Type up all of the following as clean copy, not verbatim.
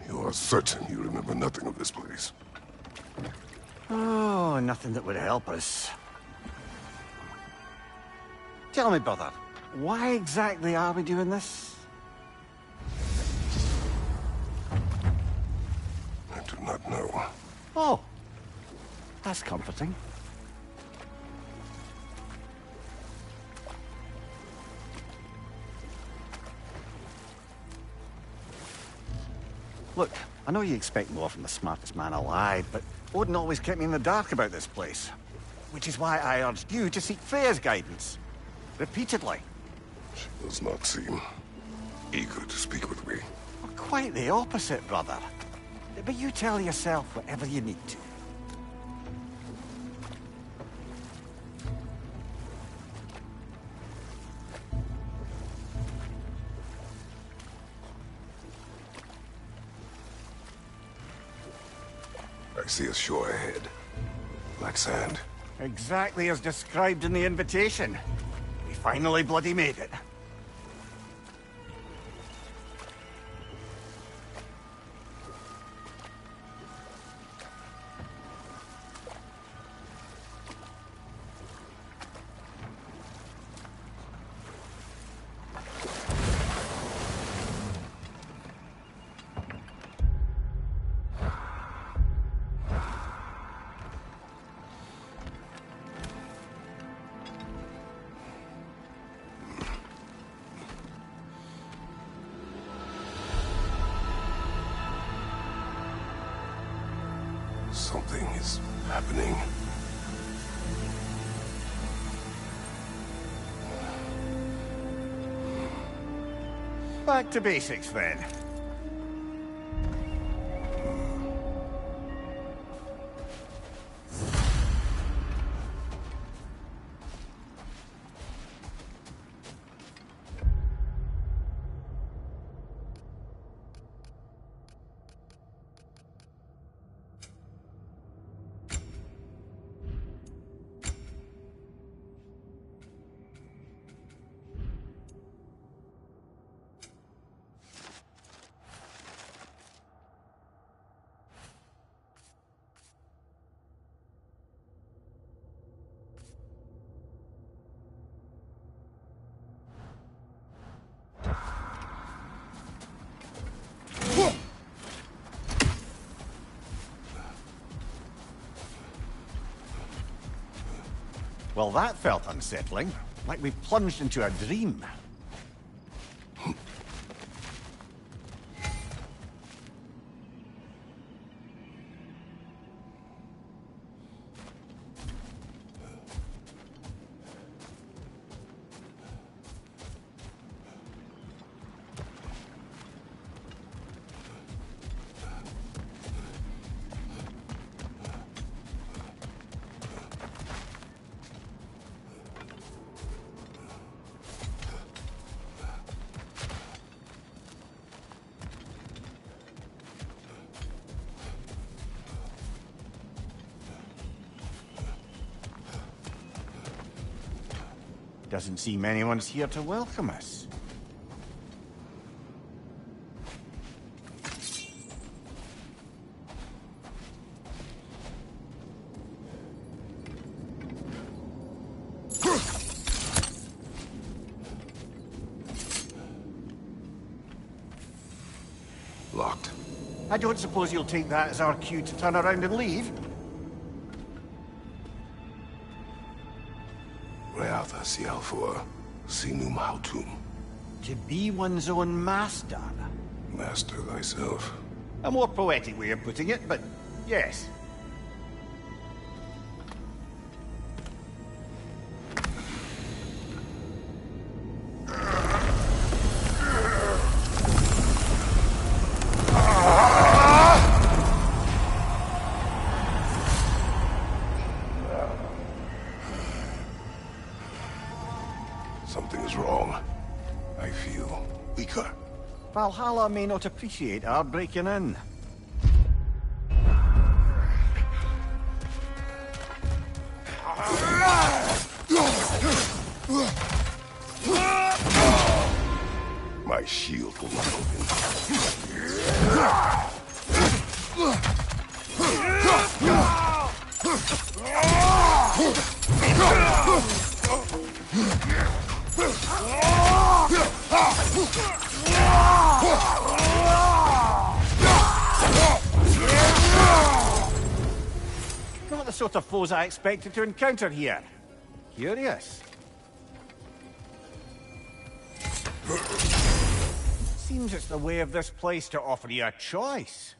You are certain you remember nothing of this place? Oh, nothing that would help us. Tell me, brother, why exactly are we doing this? I do not know. Oh, that's comforting. Look, I know you expect more from the smartest man alive, but Odin always kept me in the dark about this place. Which is why I urged you to seek Freya's guidance. Repeatedly. She does not seem eager to speak with me. Well, quite the opposite, brother. But you tell yourself whatever you need to. I see a shore ahead. Black sand. Exactly as described in the invitation. We finally bloody made it. Something is happening. Back to basics, then. Well, that felt unsettling. Like we plunged into a dream. Doesn't seem anyone's here to welcome us. Locked. I don't suppose you'll take that as our cue to turn around and leave? Realtha Sialfur, Sinum Hautum. To be one's own master. Master thyself. A more poetic way of putting it, but yes. Something is wrong. I feel weaker. Valhalla may not appreciate our breaking in. My My shield will not open. Not the sort of foes I expected to encounter here. Curious. Seems it's the way of this place to offer you a choice.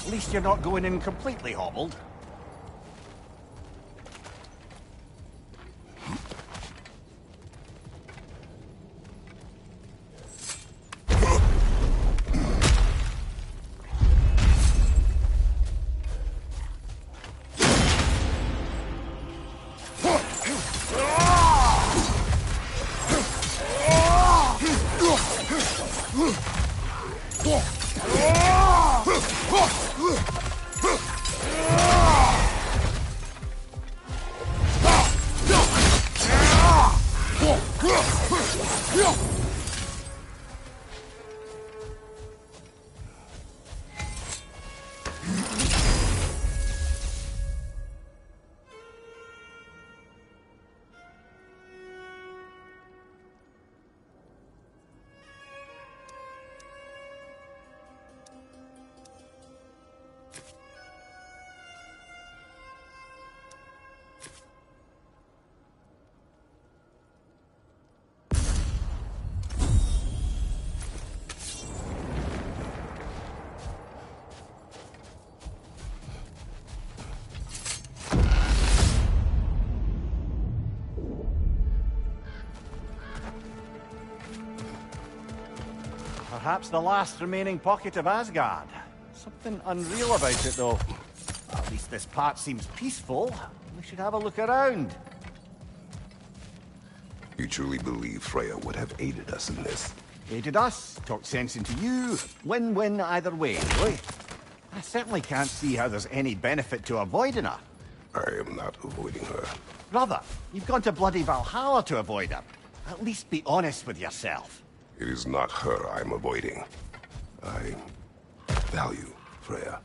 At least you're not going in completely hobbled. Perhaps the last remaining pocket of Asgard. Something unreal about it, though. At least this part seems peaceful. We should have a look around. You truly believe Freya would have aided us in this? Aided us, talked sense into you. Win-win either way, really. I certainly can't see how there's any benefit to avoiding her. I am not avoiding her. Brother, you've gone to bloody Valhalla to avoid her. At least be honest with yourself. It is not her I'm avoiding. I value Freya.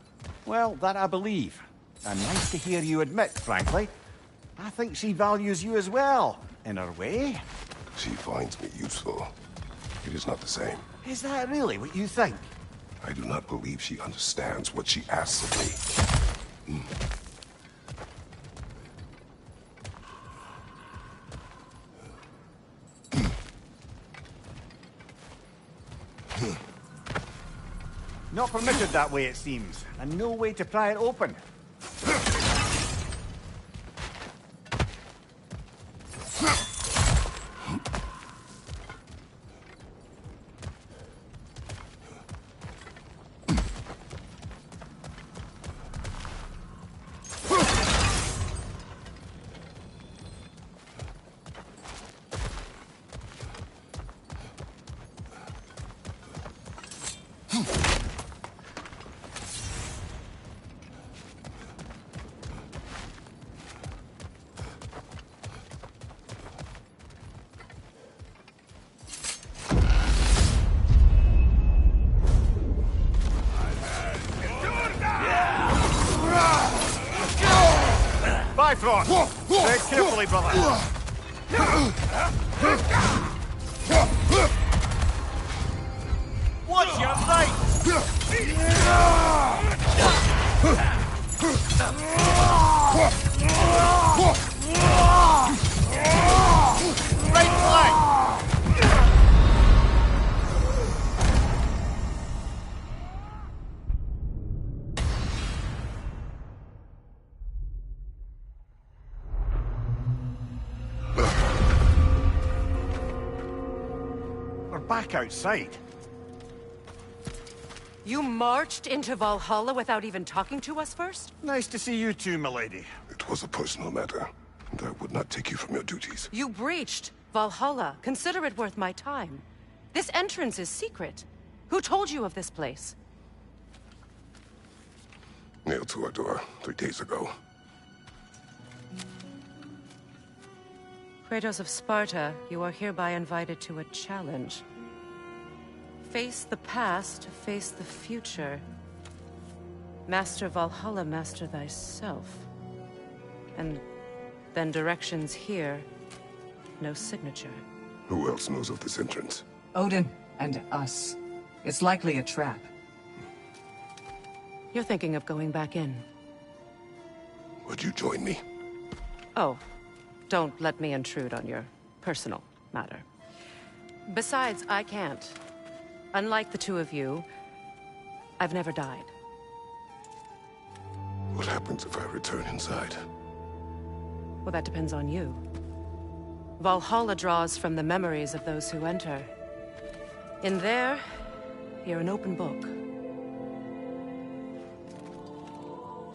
Well, that I believe. And nice to hear you admit, frankly. I think she values you as well, in her way. She finds me useful. It is not the same. Is that really what you think? I do not believe she understands what she asks of me. Not permitted that way, it seems, and no way to pry it open. Bifrost! Tread carefully, brother. Watch your right! Right flank! We're back outside. You marched into Valhalla without even talking to us first? Nice to see you too, milady. It was a personal matter, and I would not take you from your duties. You breached Valhalla. Consider it worth my time. This entrance is secret. Who told you of this place? Nailed to our door 3 days ago. Kratos of Sparta, you are hereby invited to a challenge. Face the past, face the future. Master Valhalla, master thyself. And then directions here, no signature. Who else knows of this entrance? Odin and us. It's likely a trap. You're thinking of going back in. Would you join me? Oh, don't let me intrude on your personal matter. Besides, I can't. Unlike the two of you, I've never died. What happens if I return inside? Well, that depends on you. Valhalla draws from the memories of those who enter. In there, you're an open book.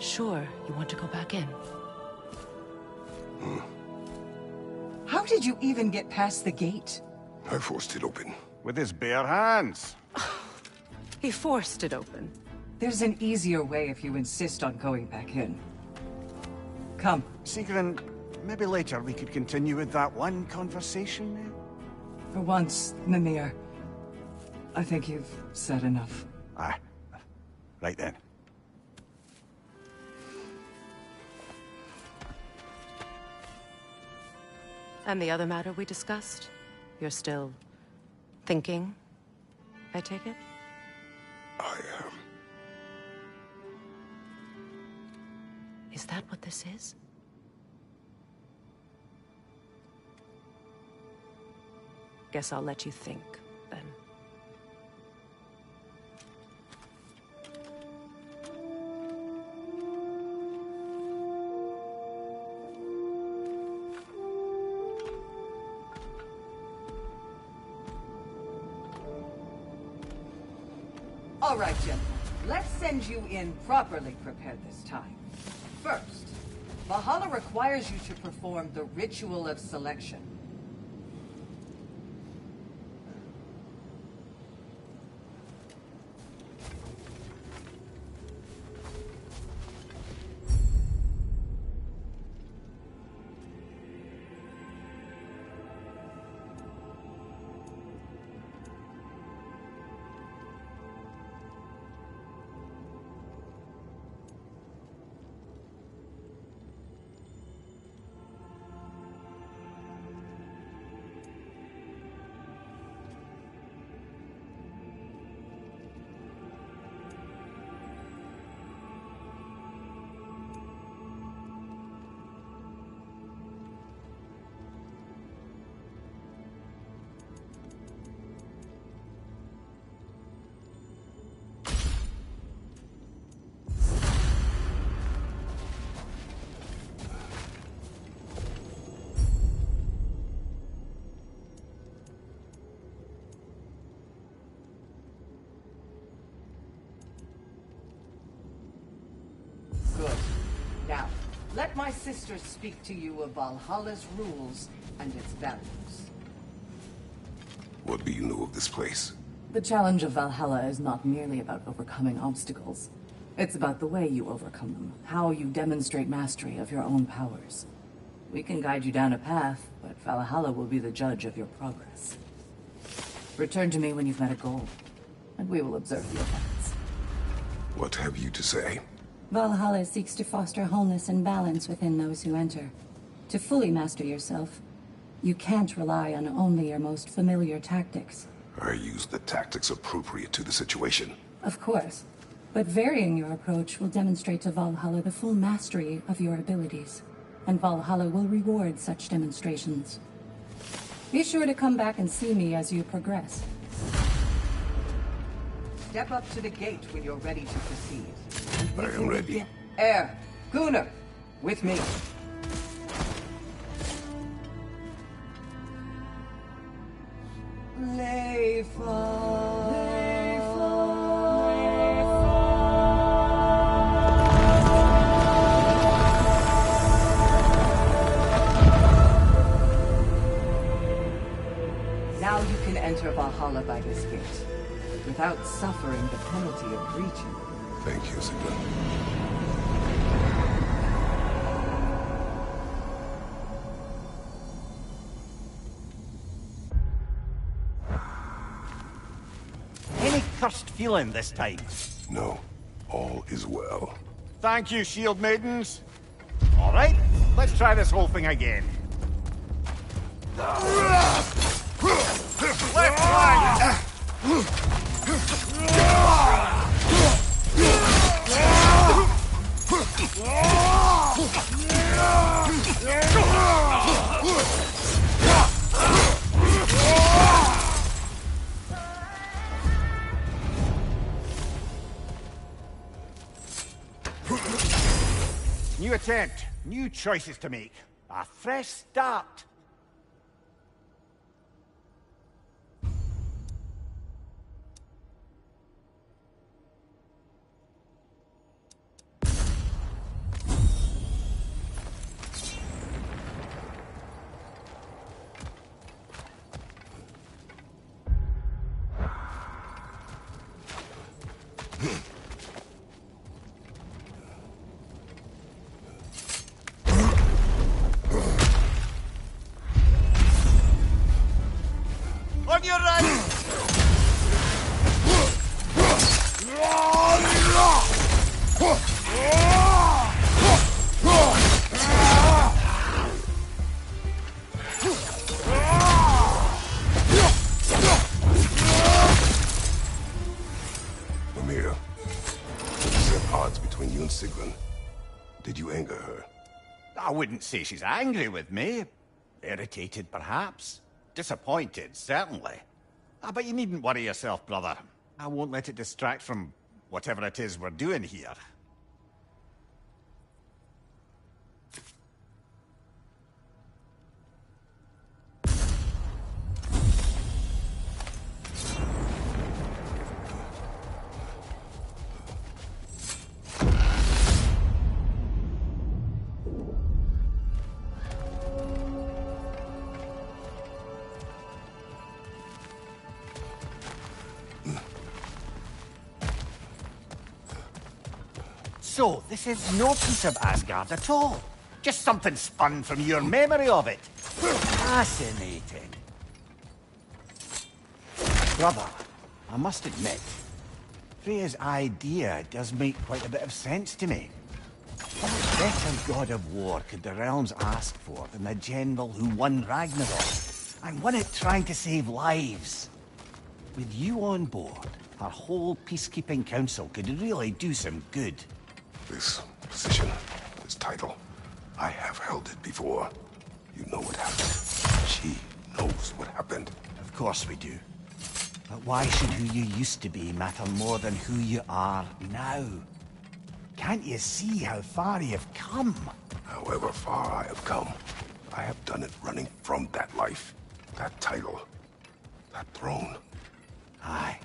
Sure, you want to go back in. How did you even get past the gate? I forced it open. With his bare hands. He forced it open. There's an easier way if you insist on going back in. Come. Sigrun, maybe later we could continue with that one conversation? For once, Mimir. I think you've said enough. Aye. Right then. And the other matter we discussed? You're still thinking, I take it? I am. Is that what this is? Guess I'll let you think, then. All right, gentlemen. Let's send you in properly prepared this time. First, Valhalla requires you to perform the ritual of selection. Good. Now, let my sisters speak to you of Valhalla's rules and its values. What do you know of this place? The challenge of Valhalla is not merely about overcoming obstacles. It's about the way you overcome them, how you demonstrate mastery of your own powers. We can guide you down a path, but Valhalla will be the judge of your progress. Return to me when you've met a goal, and we will observe the effects. What have you to say? Valhalla seeks to foster wholeness and balance within those who enter. To fully master yourself, you can't rely on only your most familiar tactics. I use the tactics appropriate to the situation. Of course, but varying your approach will demonstrate to Valhalla the full mastery of your abilities, and Valhalla will reward such demonstrations. Be sure to come back and see me as you progress. Step up to the gate when you're ready to proceed. I am ready. Air, Gunnar, with me. Now you can enter Valhalla by this gate, without suffering the penalty of breaching. Thank you, Sigmund. Any cursed feeling this time? No, all is well. Thank you, shield maidens. All right, let's try this whole thing again. Left flank! New attempt, new choices to make. A fresh start. On your right! Amir, you said odds between you and Sigmund. Did you anger her? I wouldn't say she's angry with me. Irritated, perhaps. Disappointed, certainly. But you needn't worry yourself, brother. I won't let it distract from whatever it is we're doing here. So, this is no piece of Asgard at all. Just something spun from your memory of it. Fascinating. Brother, I must admit, Freya's idea does make quite a bit of sense to me. What better god of war could the realms ask for than the general who won Ragnarok, and won it trying to save lives? With you on board, our whole peacekeeping council could really do some good. This position, this title, I have held it before. You know what happened. She knows what happened. Of course we do. But why should who you used to be matter more than who you are now? Can't you see how far you've come? However far I have come, I have done it running from that life, that title, that throne. Aye.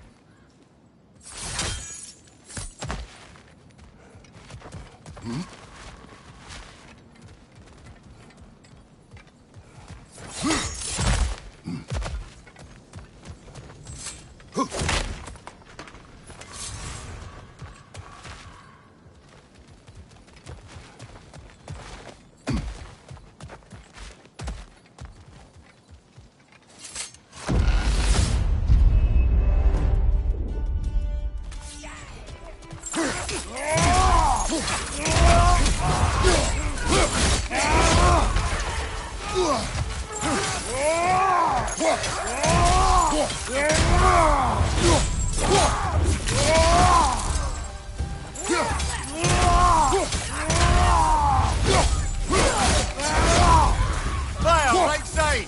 Right side!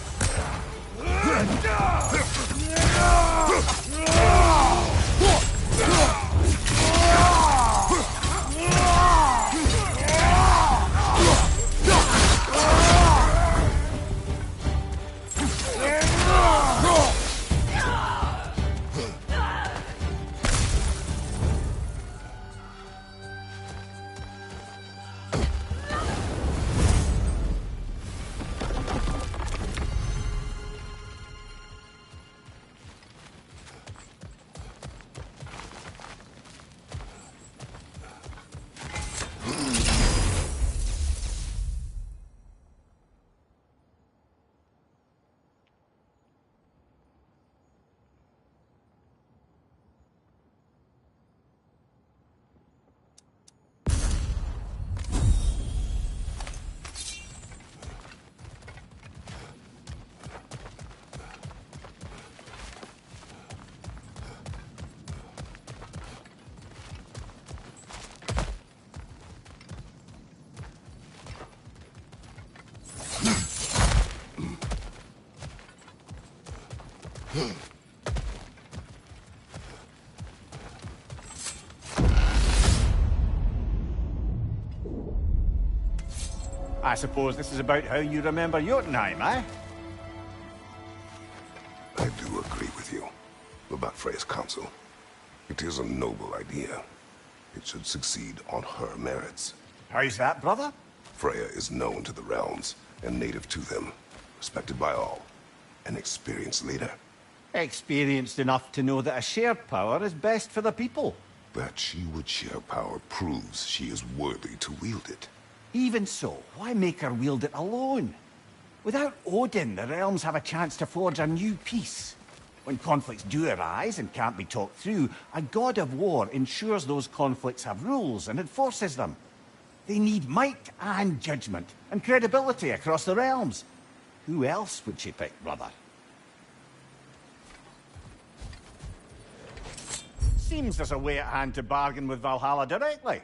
I suppose this is about how you remember Jotunheim, eh? I do agree with you about Freya's council. It is a noble idea. It should succeed on her merits. How's that, brother? Freya is known to the realms and native to them, respected by all, an experienced leader. Experienced enough to know that a shared power is best for the people. That she would share power proves she is worthy to wield it. Even so, why make her wield it alone? Without Odin, the realms have a chance to forge a new peace. When conflicts do arise and can't be talked through, a god of war ensures those conflicts have rules and enforces them. They need might and judgment, and credibility across the realms. Who else would she pick, brother? Seems there's a way at hand to bargain with Valhalla directly.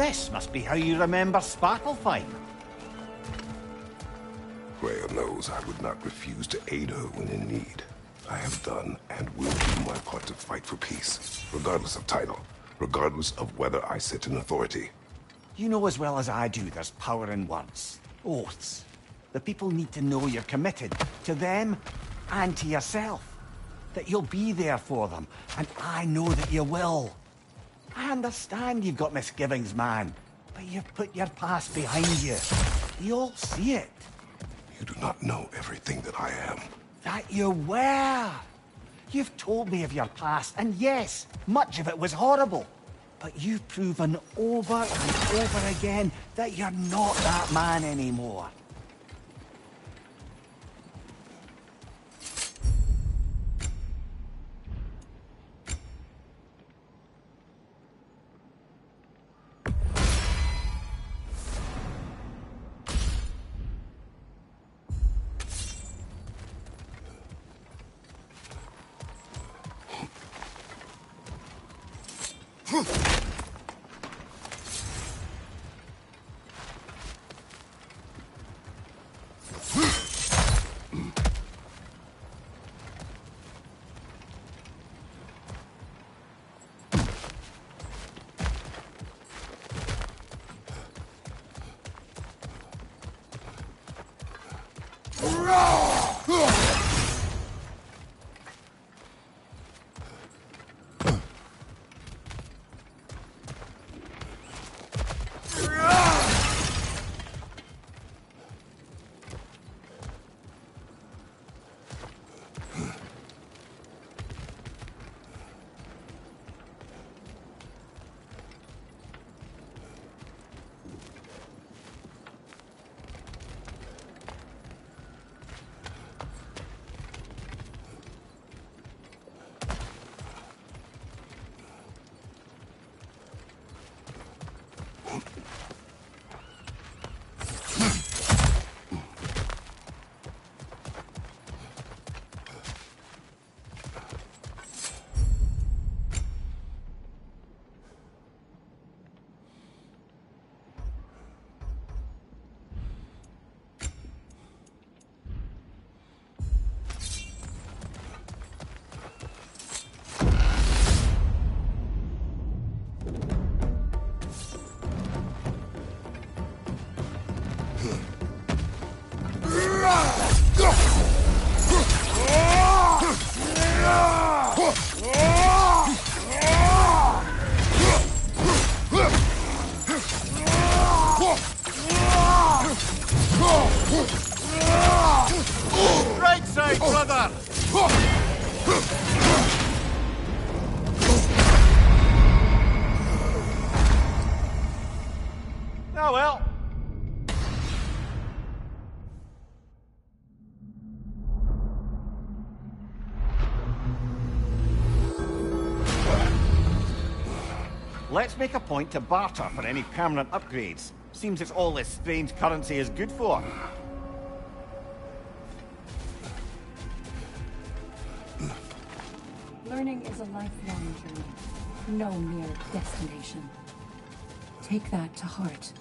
This must be how you remember Sparklefine. Freya knows I would not refuse to aid her when in need. I have done and will do my part to fight for peace, regardless of title, regardless of whether I sit in authority. You know as well as I do there's power in words. Oaths. The people need to know you're committed. To them, and to yourself. That you'll be there for them. And I know that you will. I understand you've got misgivings, man. But you've put your past behind you. You all see it. You do not know everything that I am. That you were. You've told me of your past, and yes, much of it was horrible. But you've proven over and over again that you're not that man anymore. Right side, brother! Oh well. Let's make a point to barter for any permanent upgrades. Seems it's all this strange currency is good for. Learning is a lifelong journey, no mere destination. Take that to heart.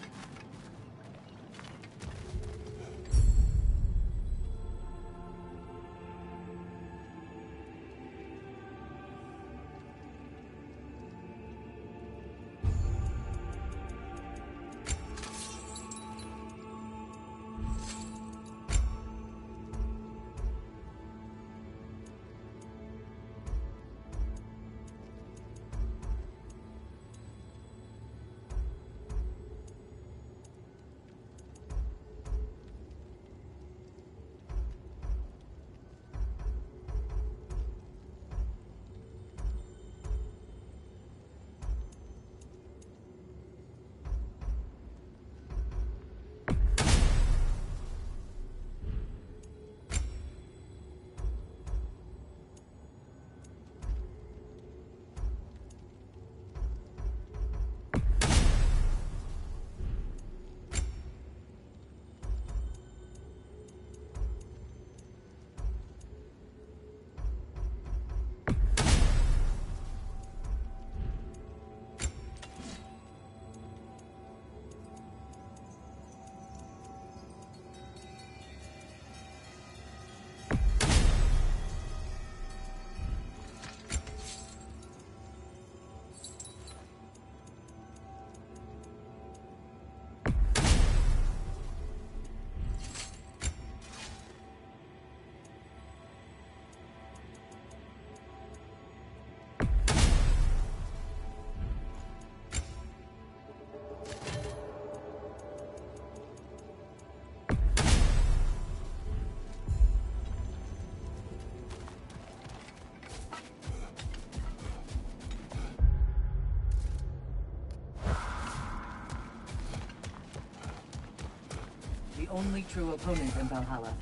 only true opponent in Valhalla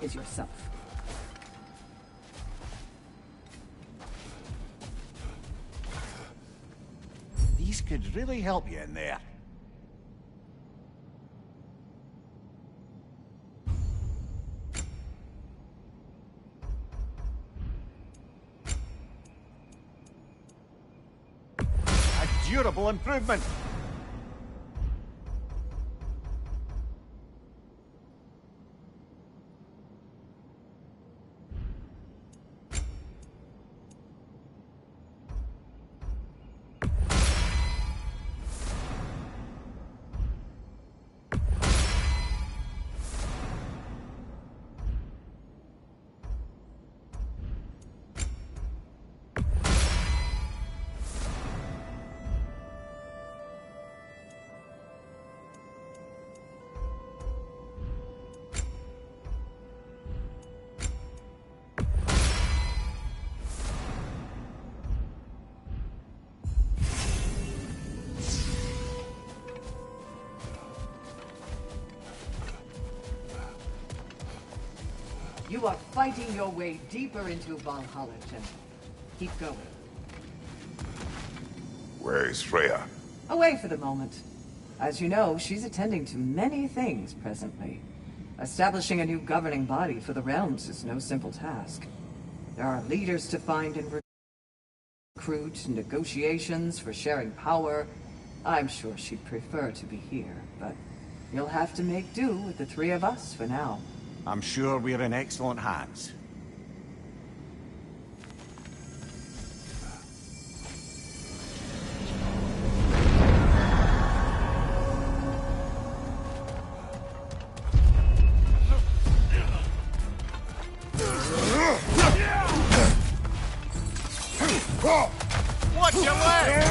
is yourself. These could really help you in there. A durable improvement. You are fighting your way deeper into Valhalla, General. Keep going. Where is Freya? Away for the moment. As you know, she's attending to many things presently. Establishing a new governing body for the realms is no simple task. There are leaders to find and recruit, negotiations for sharing power. I'm sure she'd prefer to be here, but you'll have to make do with the three of us for now. I'm sure we're in excellent hands. Watch your leg!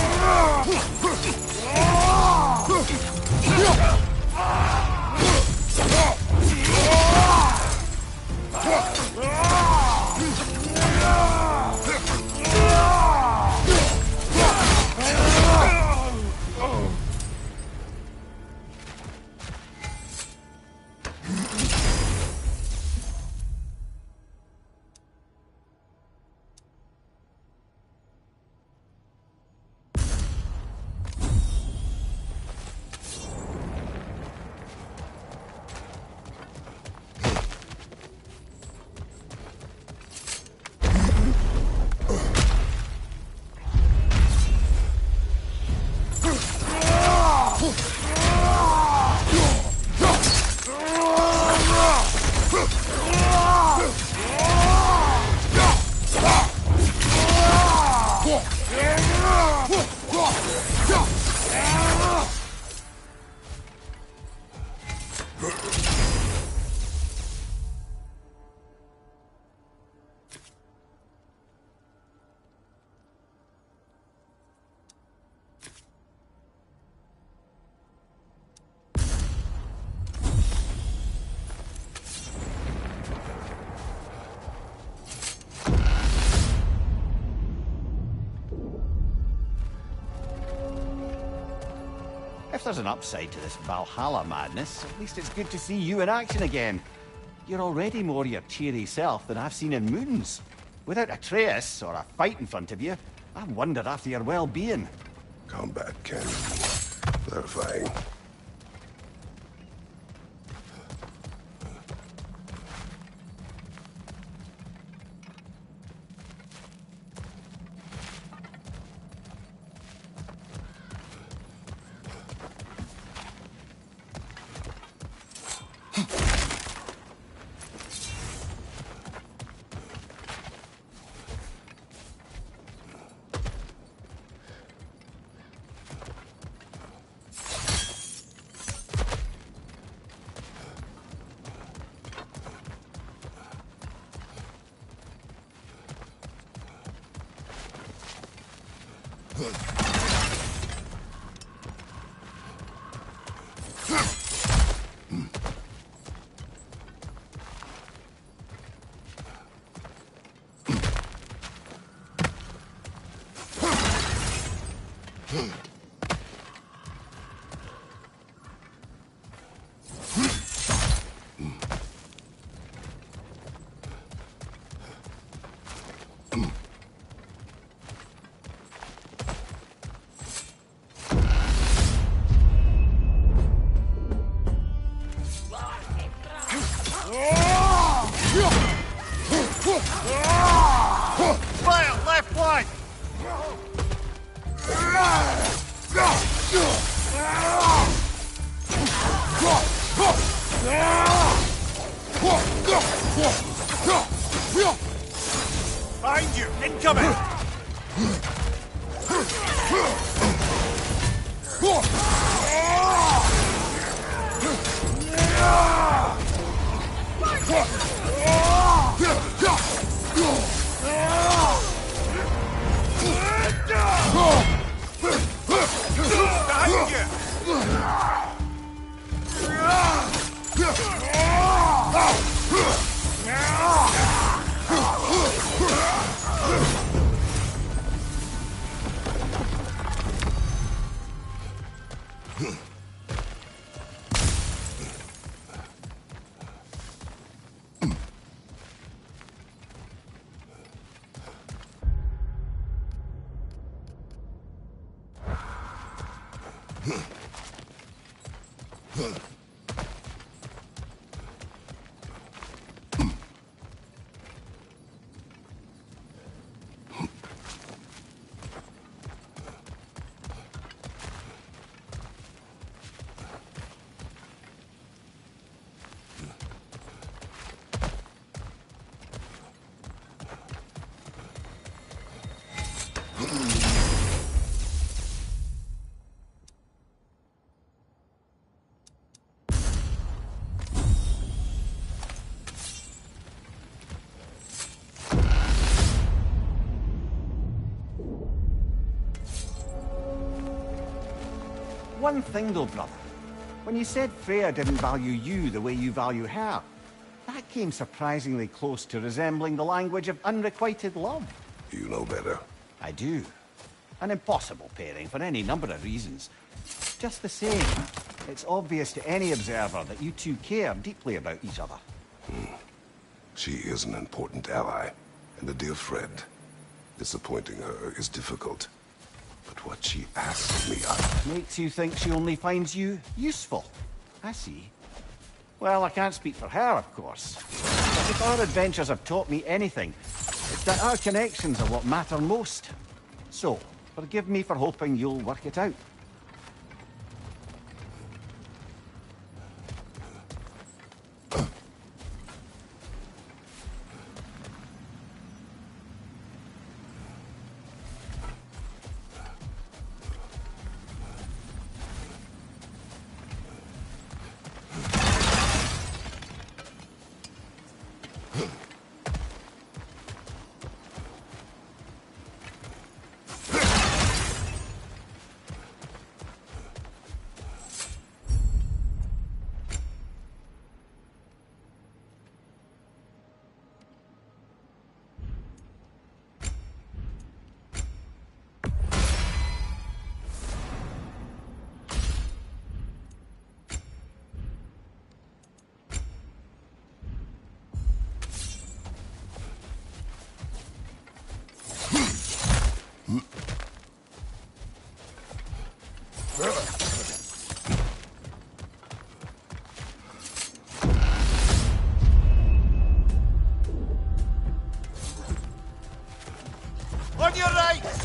If there's an upside to this Valhalla madness, at least it's good to see you in action again. You're already more your cheery self than I've seen in moons. Without Atreus, or a fight in front of you, I wonder after your well-being. Combat can be clarifying. Behind you! Incoming! Behind you! One thing though, brother. When you said Freya didn't value you the way you value her, that came surprisingly close to resembling the language of unrequited love. You know better. I do. An impossible pairing for any number of reasons. Just the same, it's obvious to any observer that you two care deeply about each other. She is an important ally, and a dear friend. Disappointing her is difficult. But what she asks me, Makes you think she only finds you useful. I see. Well, I can't speak for her, of course. But if our adventures have taught me anything, it's that our connections are what matter most. So, forgive me for hoping you'll work it out. On your right!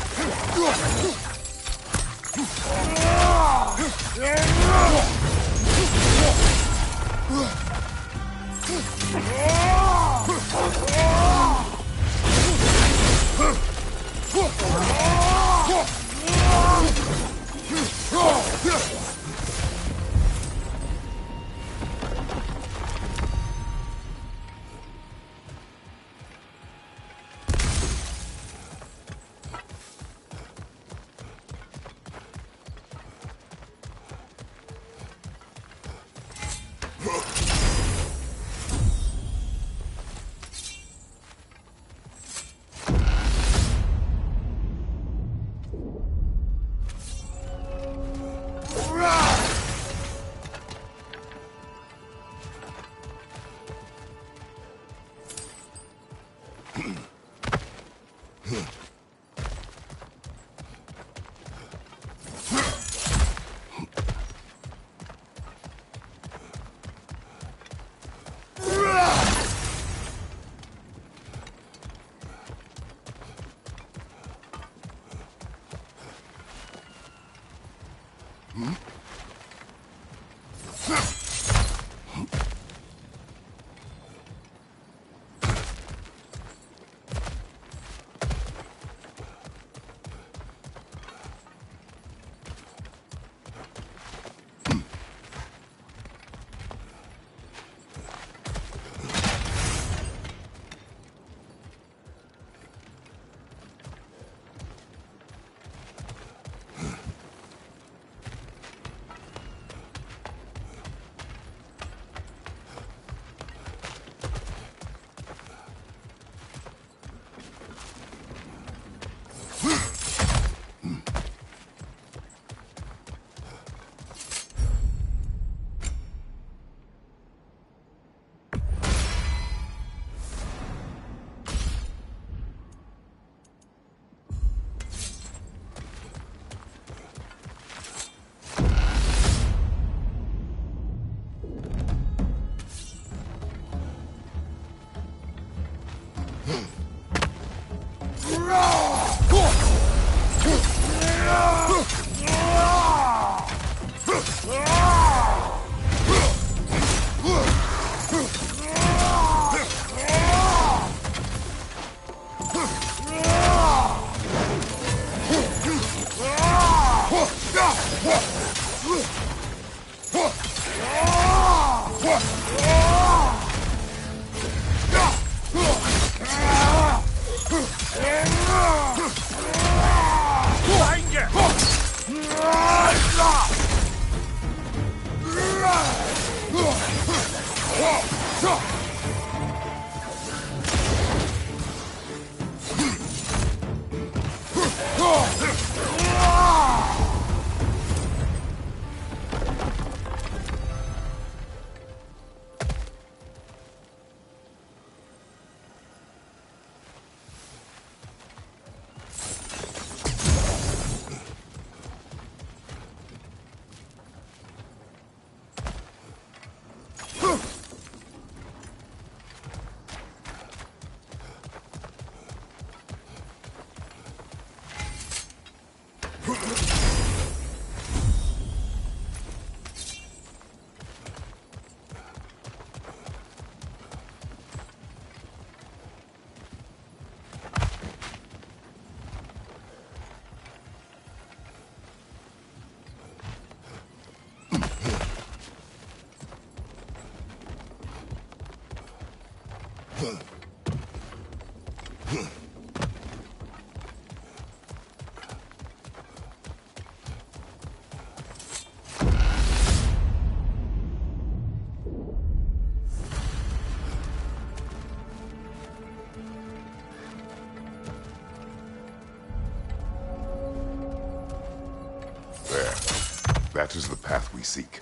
That is the path we seek.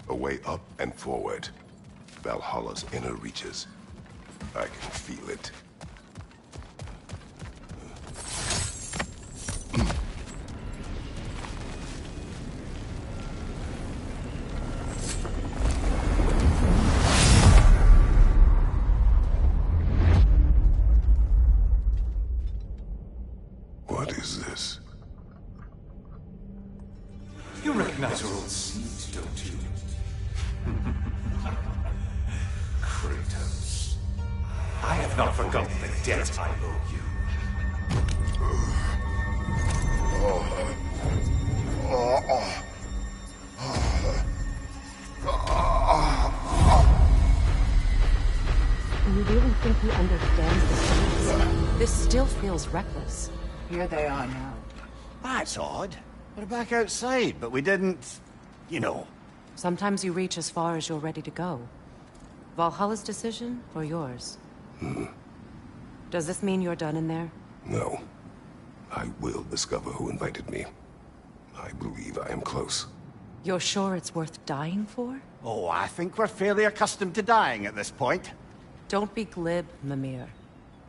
A way up and forward. Valhalla's inner reaches. I can feel it. What is this? You recognize your old seat, don't you? Kratos. I have not forgotten the debt I owe you. You really think he understands the stakes? This still feels reckless. Here they are now. That's odd. We're back outside, but we didn't... you know. Sometimes you reach as far as you're ready to go. Valhalla's decision, or yours? Does this mean you're done in there? No. I will discover who invited me. I believe I am close. You're sure it's worth dying for? Oh, I think we're fairly accustomed to dying at this point. Don't be glib, Mimir.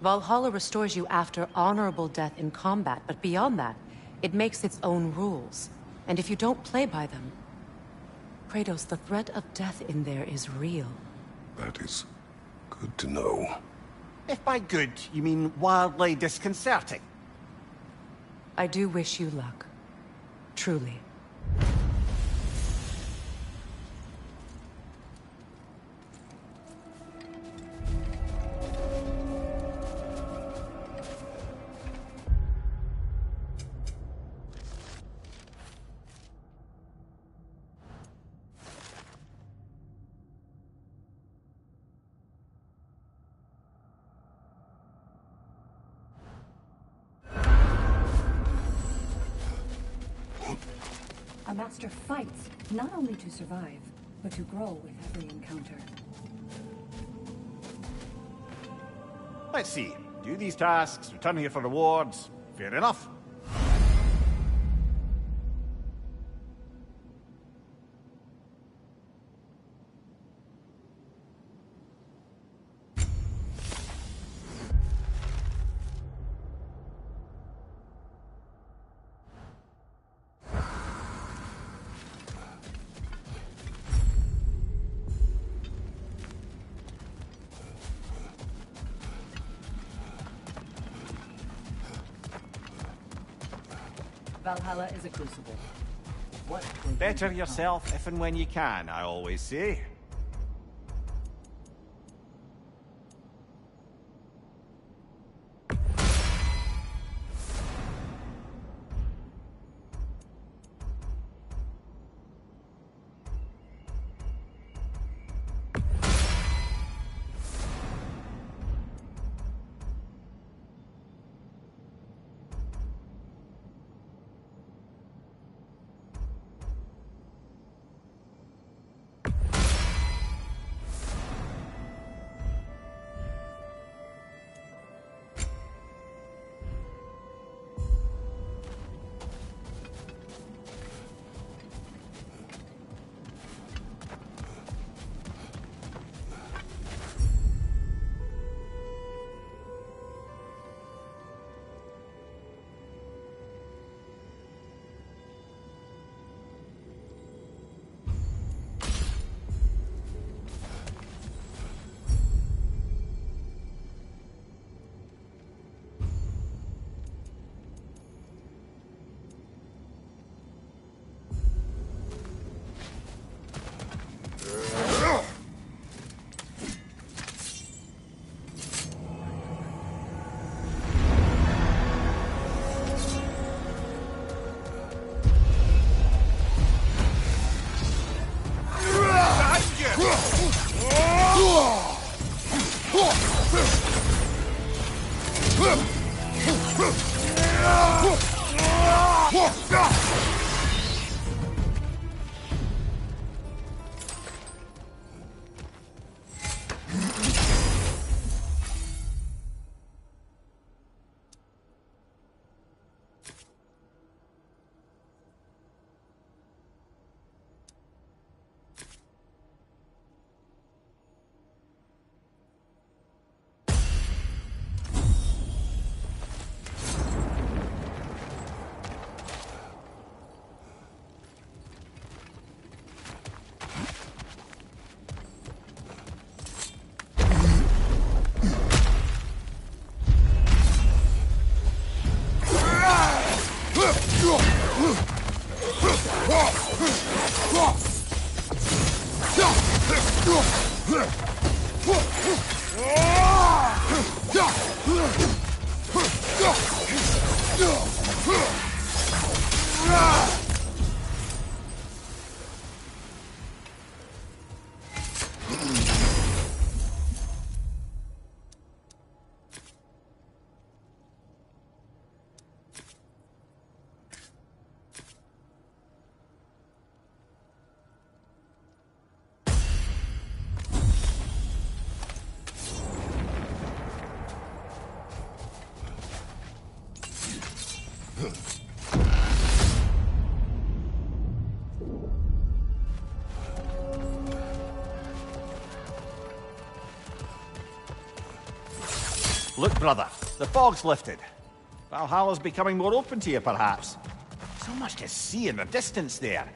Valhalla restores you after honorable death in combat, but beyond that, it makes its own rules. And if you don't play by them... Kratos, the threat of death in there is real. That is good to know. If by good, you mean wildly disconcerting. I do wish you luck. Truly. Master fights, not only to survive, but to grow with every encounter. Let's see. Do these tasks, return here for rewards. Fair enough. Valhalla is a crucible. What will you Better become? yourself if and when you can, I always say. Look, brother, the fog's lifted. Valhalla's becoming more open to you, perhaps. So much to see in the distance there.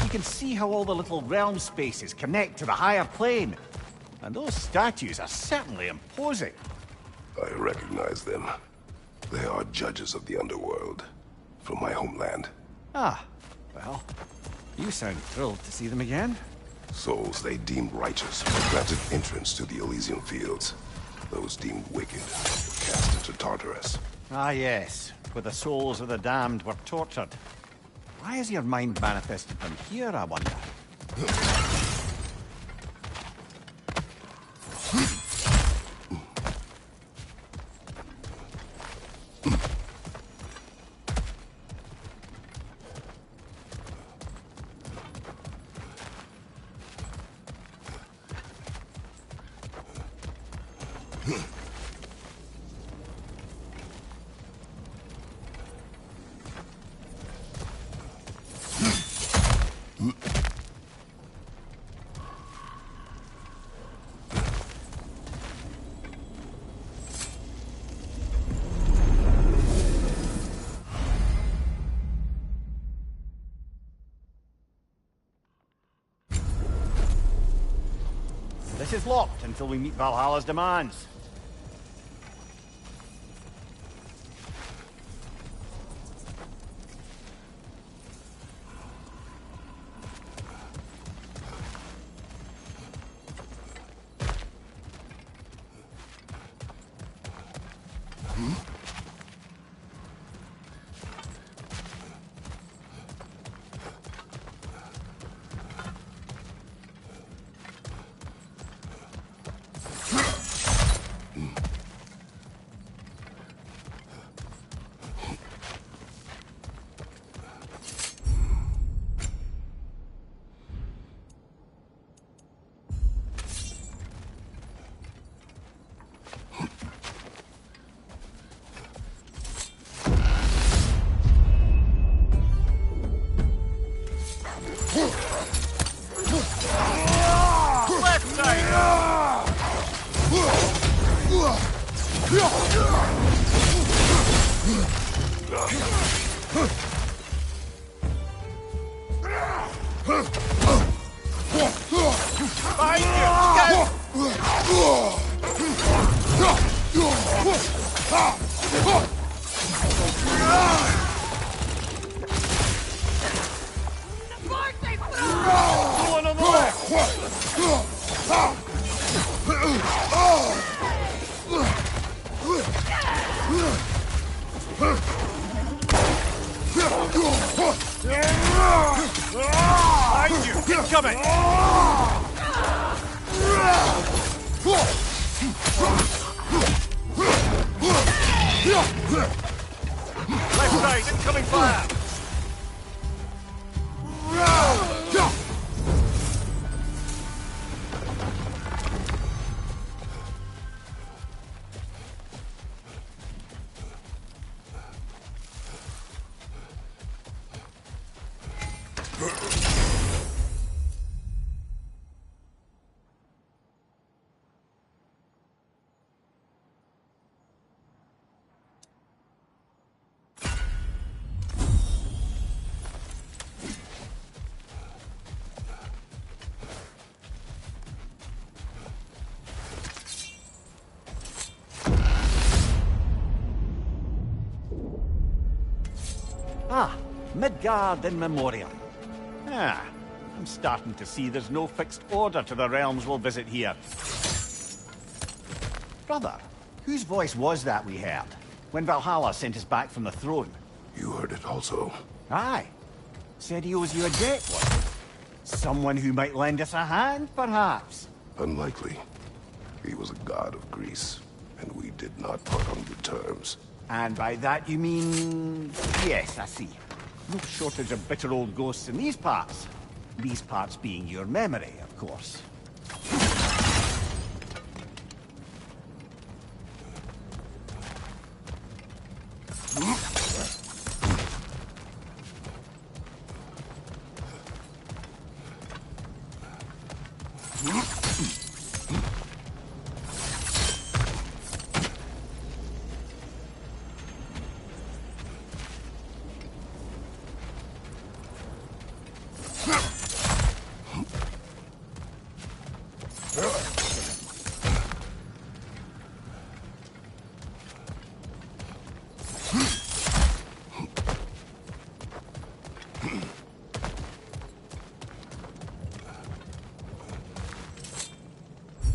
You can see how all the little realm spaces connect to the higher plane. And those statues are certainly imposing. I recognize them. They are judges of the underworld, from my homeland. Ah, well, you sound thrilled to see them again. Souls they deemed righteous were granted entrance to the Elysium Fields. Those deemed wicked were cast into Tartarus. Ah, yes, where the souls of the damned were tortured. Why has your mind manifested them here, I wonder? is locked until we meet Valhalla's demands. Behind you! Incoming! Left side, incoming fire! Midgard in memoriam. I'm starting to see there's no fixed order to the realms we'll visit here. Brother, whose voice was that we heard when Valhalla sent us back from the throne? You heard it also. Aye. Said he owes you a debt, was it? Someone who might lend us a hand, perhaps? Unlikely. He was a god of Greece, and we did not part on good terms. And by that you mean... Yes, I see. No shortage of bitter old ghosts in these parts. These parts being your memory, of course.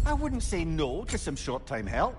I wouldn't say no to some short-time help.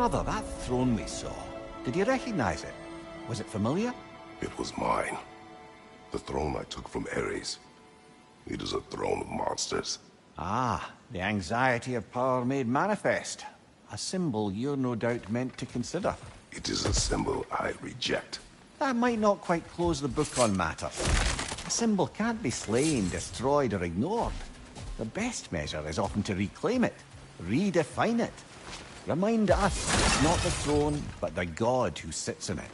Brother, that throne we saw, did you recognize it? Was it familiar? It was mine. The throne I took from Ares. It is a throne of monsters. Ah, the anxiety of power made manifest. A symbol you're no doubt meant to consider. It is a symbol I reject. That might not quite close the book on matters. A symbol can't be slain, destroyed, or ignored. The best measure is often to reclaim it, redefine it. Remind us it's not the throne, but the god who sits in it.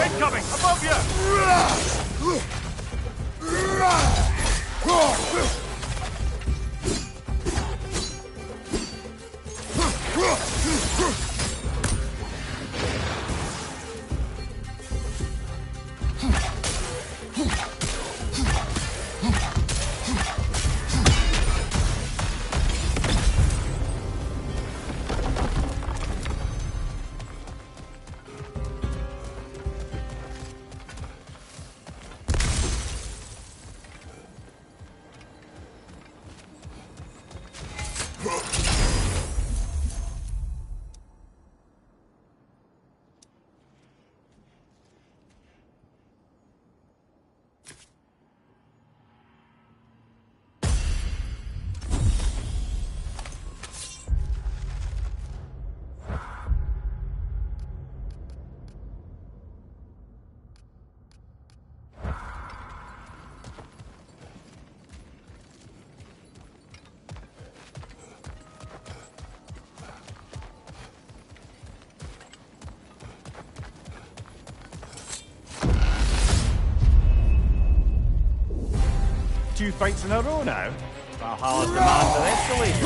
Incoming! Above you! Two fights in a row now. Valhalla's demands are escalating.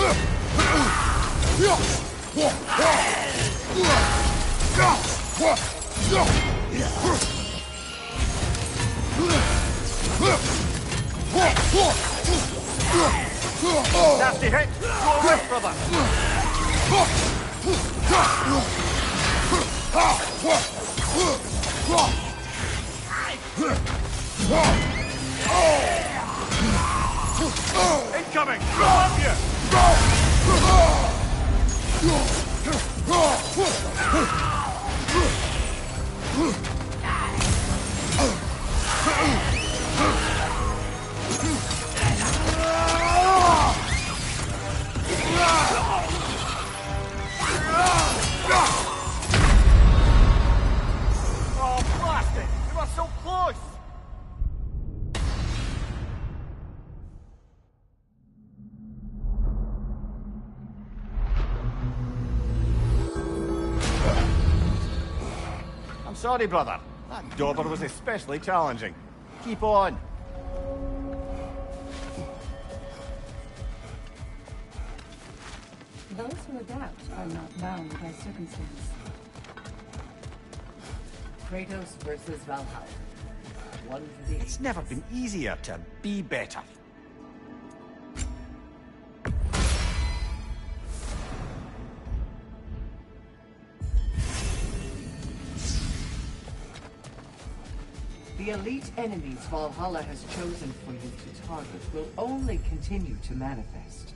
Nasty hit! Go wrist, brother! Incoming! Above you! Oh, blast it! We were so close! I'm sorry, brother. That dauber was especially challenging. Keep on. Those who adapt are not bound by circumstance. Kratos versus Valhalla. One for the... It's never been easier to be better. The elite enemies Valhalla has chosen for you to target will only continue to manifest.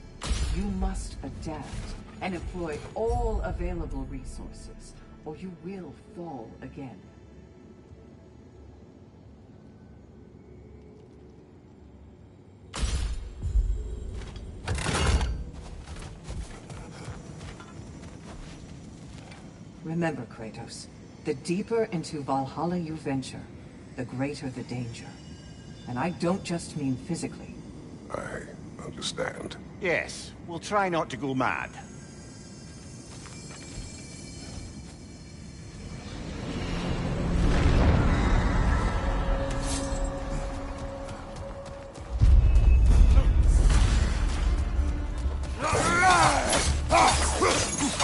You must adapt and employ all available resources, or you will fall again. Remember, Kratos, the deeper into Valhalla you venture, the greater the danger. And I don't just mean physically. I understand. Yes, we'll try not to go mad.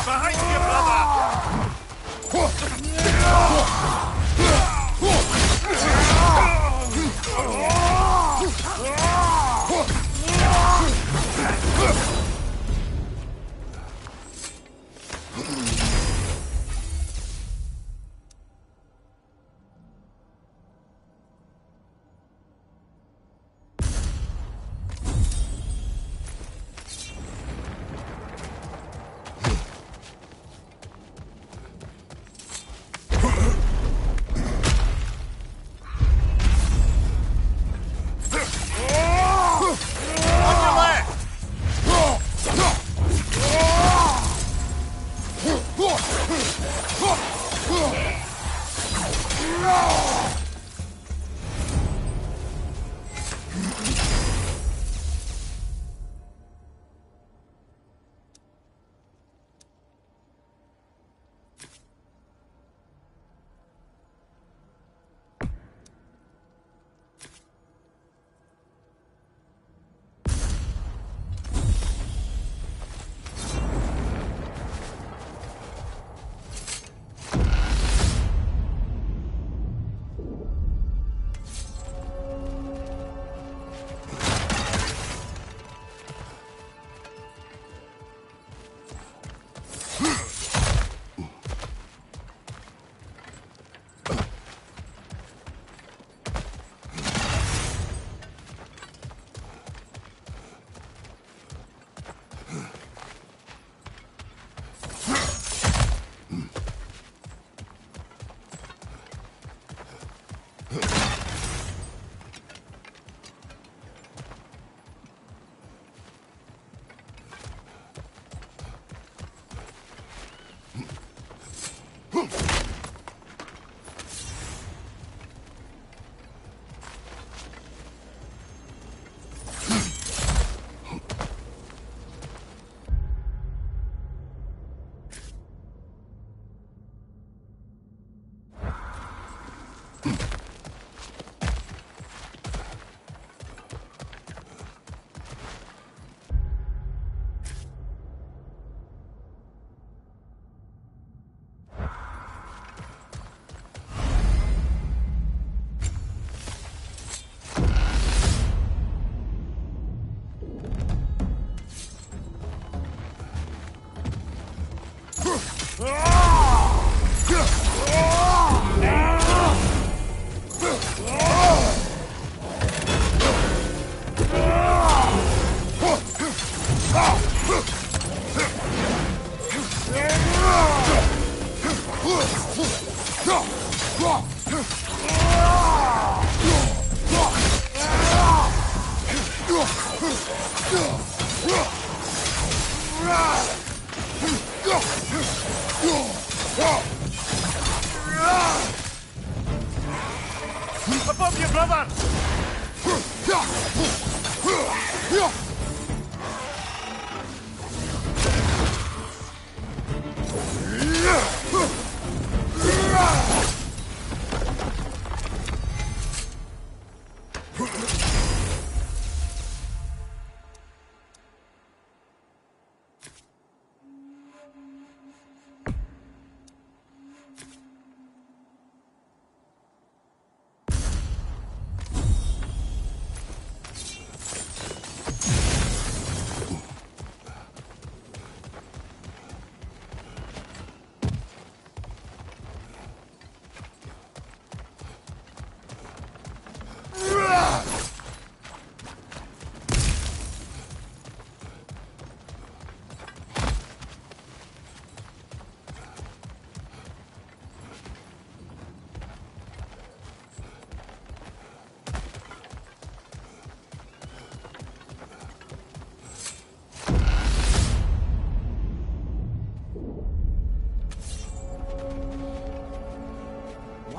Behind you, brother!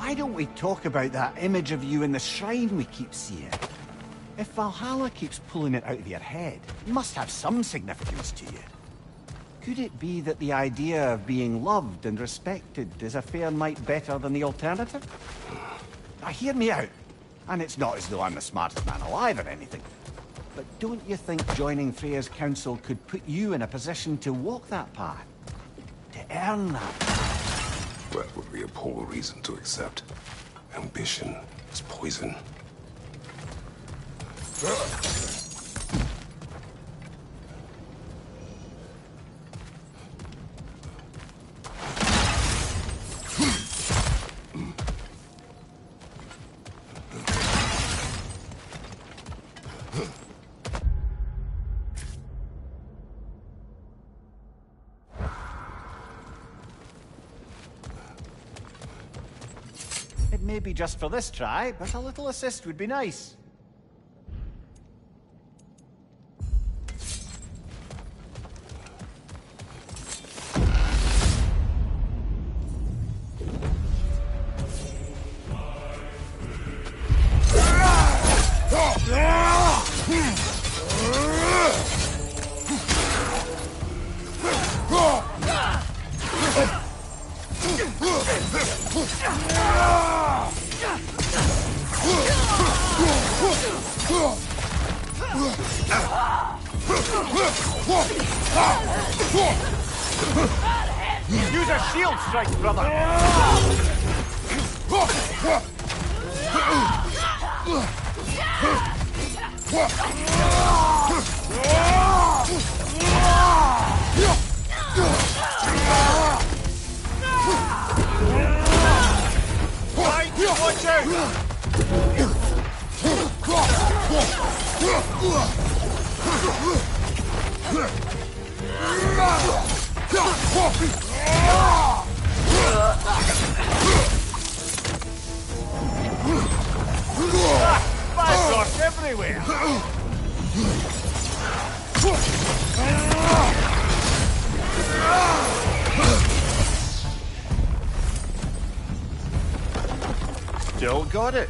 why don't we talk about that image of you in the shrine we keep seeing? If Valhalla keeps pulling it out of your head, it must have some significance to you. Could it be that the idea of being loved and respected is a fair mite better than the alternative? Now hear me out. And it's not as though I'm the smartest man alive or anything. But don't you think joining Freya's council could put you in a position to walk that path? To earn that path? That would be a poor reason to accept. Ambition is poison. It may be just for this try, but a little assist would be nice. Use a shield strike, brother! Right, watch out! Bad dots everywhere! Still got it.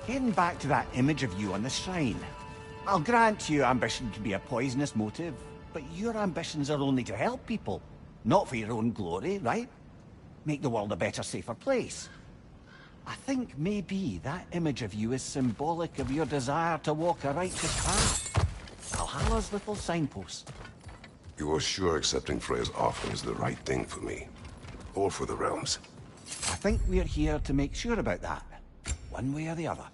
Getting back to that image of you on the shrine. I'll grant you ambition can be a poisonous motive, but your ambitions are only to help people, not for your own glory, right? Make the world a better, safer place. I think maybe that image of you is symbolic of your desire to walk a righteous path. Valhalla's little signpost. You are sure accepting Freya's offer is the right thing for me? Or for the realms? I think we're here to make sure about that, one way or the other.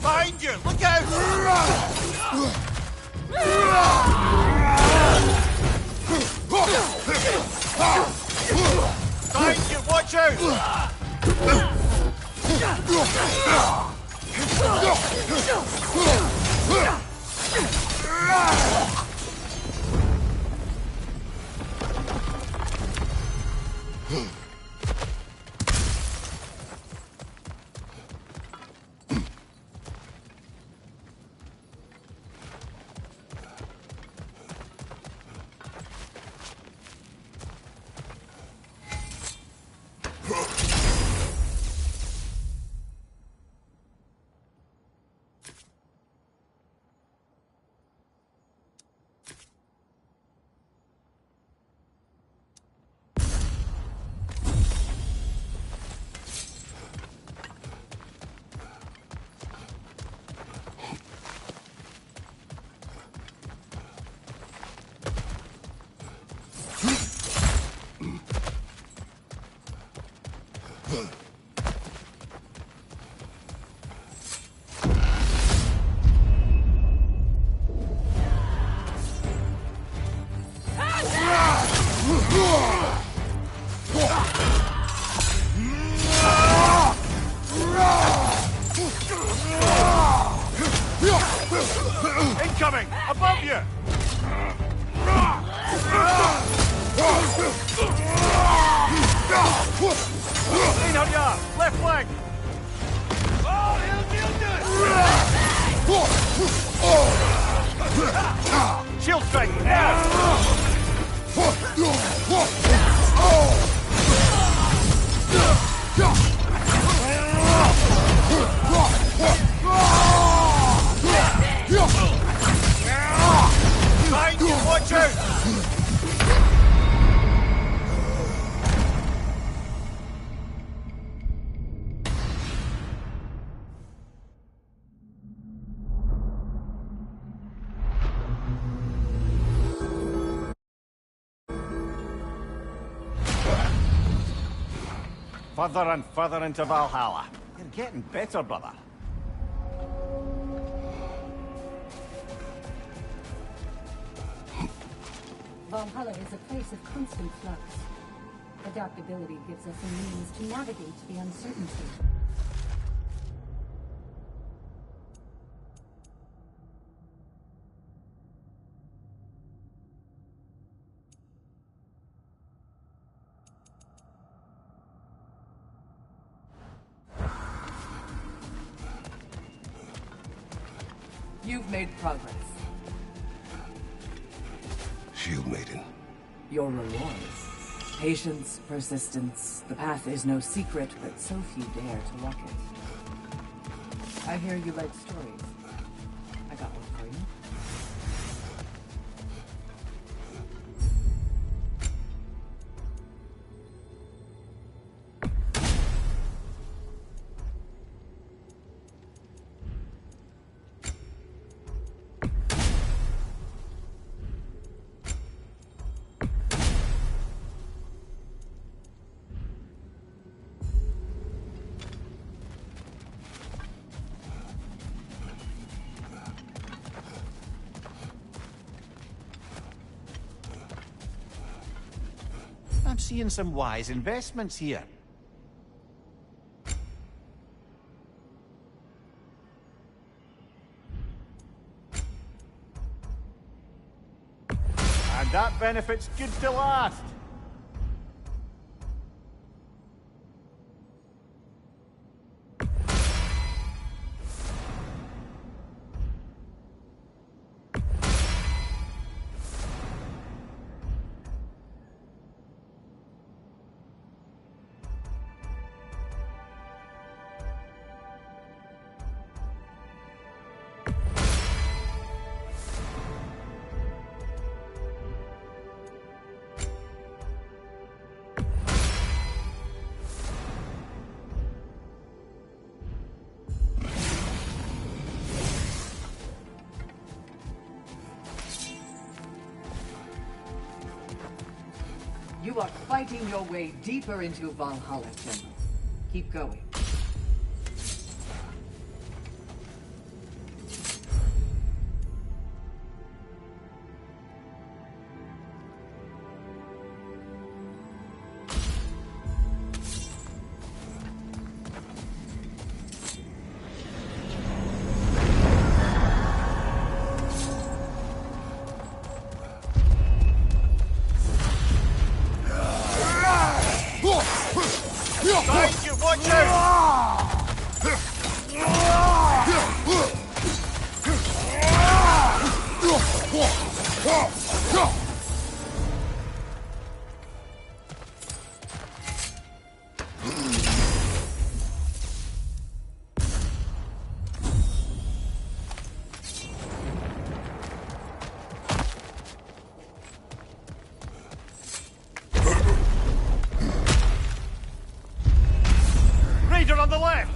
Behind you! Look out! Behind you! Watch out! Incoming! Above you! Lean on your left leg! Shield strike! Now! Behind you! Watch out! Further and further into Valhalla. You're getting better, brother. Valhalla is a place of constant flux. Adaptability gives us a means to navigate the uncertainty. You've made progress. Shield Maiden. Your rewards. Patience, persistence. The path is no secret, but so few dare to walk it. I hear you like stories. I got one for you. I'm seeing some wise investments here. And that benefit's good to last. You are fighting your way deeper into Valhalla, General. Keep going. Thank you, watch out! Raider on the left!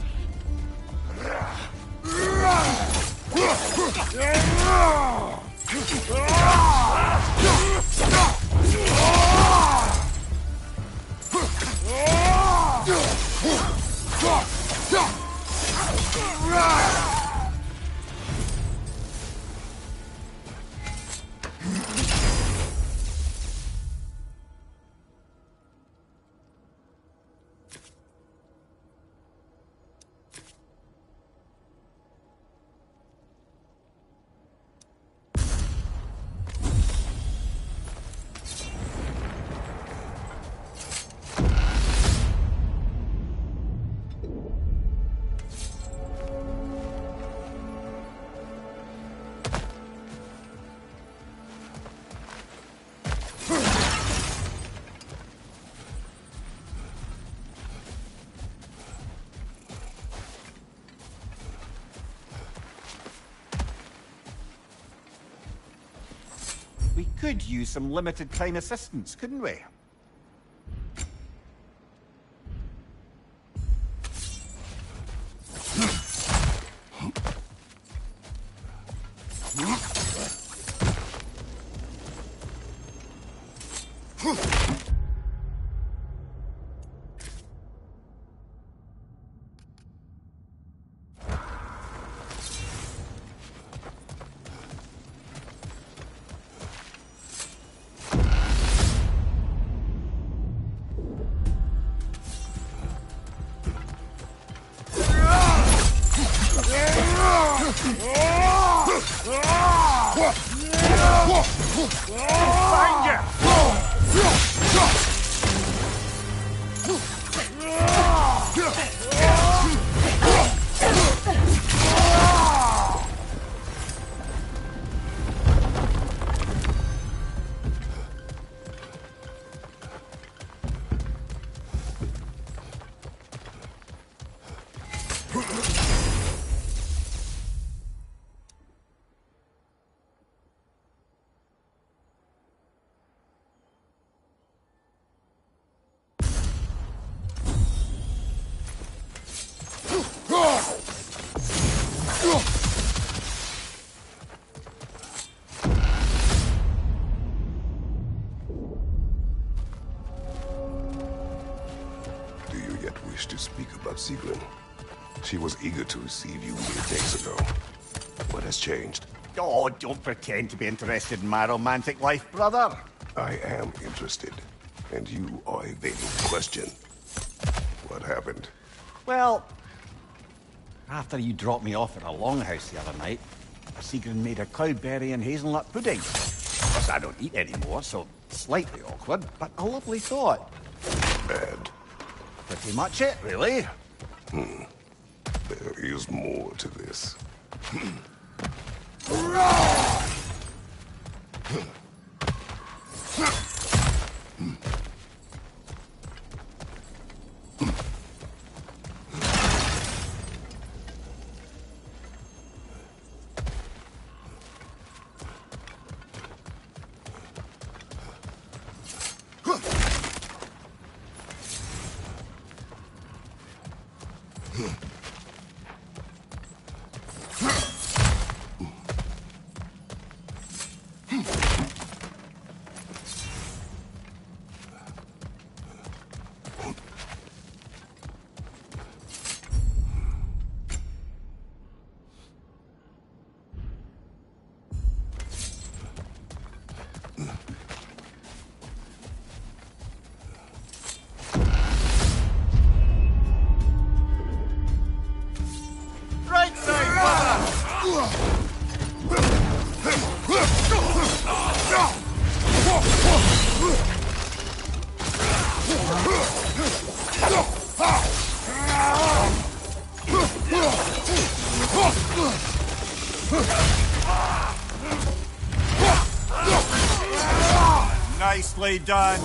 We could use some limited time assistance, couldn't we? Find you! Do you yet wish to speak about Sigrun? She was eager to receive you mere days ago. What has changed? Oh, don't pretend to be interested in my romantic life, brother. I am interested, and you are evading the question. What happened? Well, after you dropped me off at a longhouse the other night, Sigrun made a cloudberry and hazelnut pudding. Of course, I don't eat anymore, so slightly awkward, but a lovely thought. Bad. Pretty much it, really. There is more to this. Nicely done.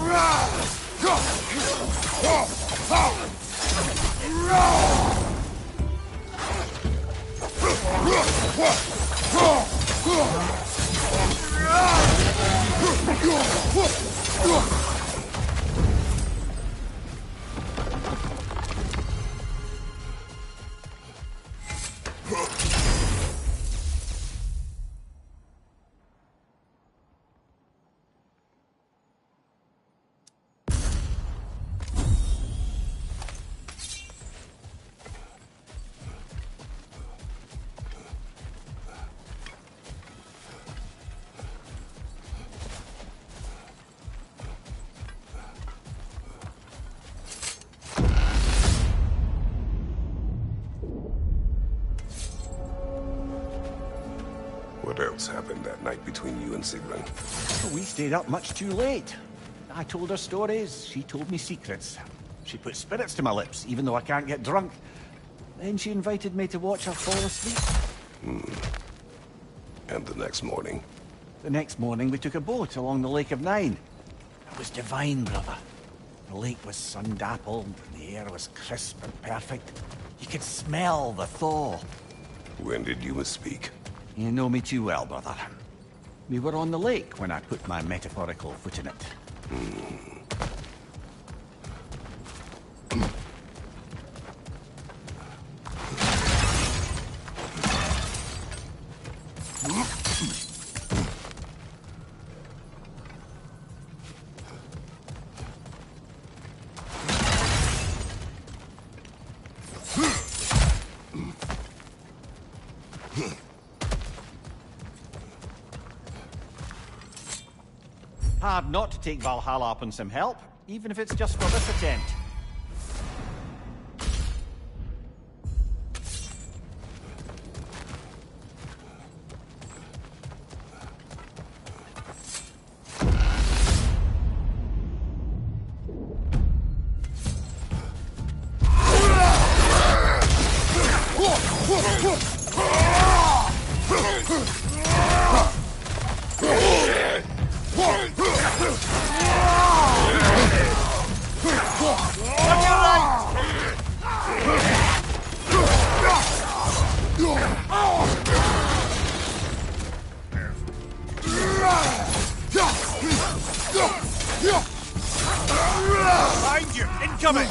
What else happened that night between you and Sigrun? We stayed up much too late. I told her stories, she told me secrets. She put spirits to my lips, even though I can't get drunk. Then she invited me to watch her fall asleep. And the next morning? The next morning we took a boat along the Lake of Nine. It was divine, brother. The lake was sun-dappled, and the air was crisp and perfect. You could smell the thaw. When did you misspeak? You know me too well, brother. We were on the lake when I put my metaphorical foot in it. Hard not to take Valhalla up on some help, even if it's just for this attempt. Behind you! Incoming!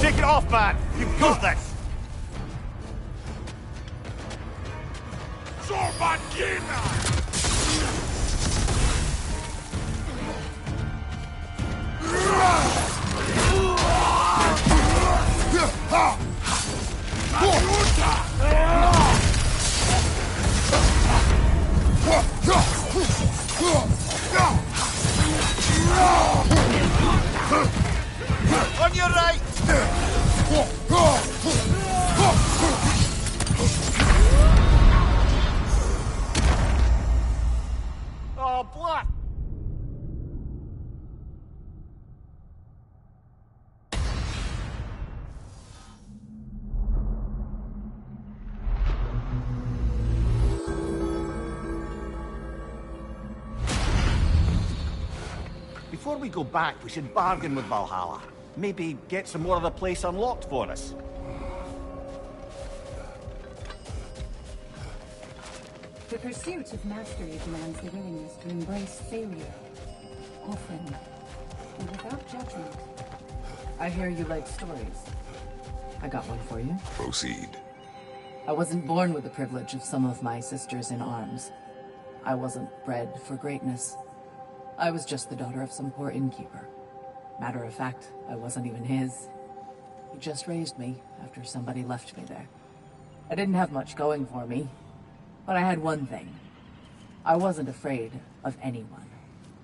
Take it off, man! You've got this! On your right! Oh, blood! Before we go back, we should bargain with Valhalla. Maybe get some more of the place unlocked for us. The pursuit of mastery demands the willingness to embrace failure. Often, and without judgment. I hear you like stories. I got one for you. Proceed. I wasn't born with the privilege of some of my sisters in arms. I wasn't bred for greatness. I was just the daughter of some poor innkeeper. Matter of fact, I wasn't even his. He just raised me after somebody left me there. I didn't have much going for me, but I had one thing. I wasn't afraid of anyone.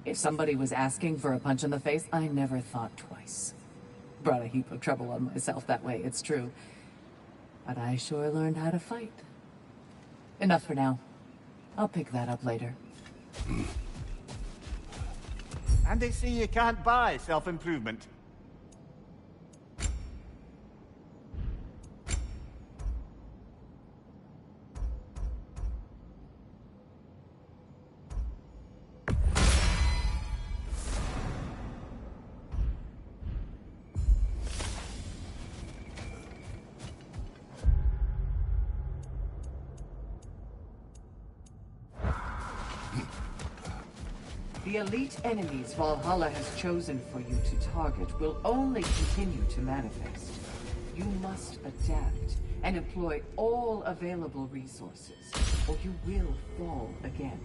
If somebody was asking for a punch in the face, I never thought twice. Brought a heap of trouble on myself that way, it's true. But I sure learned how to fight. Enough for now. I'll pick that up later. And they say you can't buy self-improvement. The elite enemies Valhalla has chosen for you to target will only continue to manifest. You must adapt and employ all available resources, or you will fall again.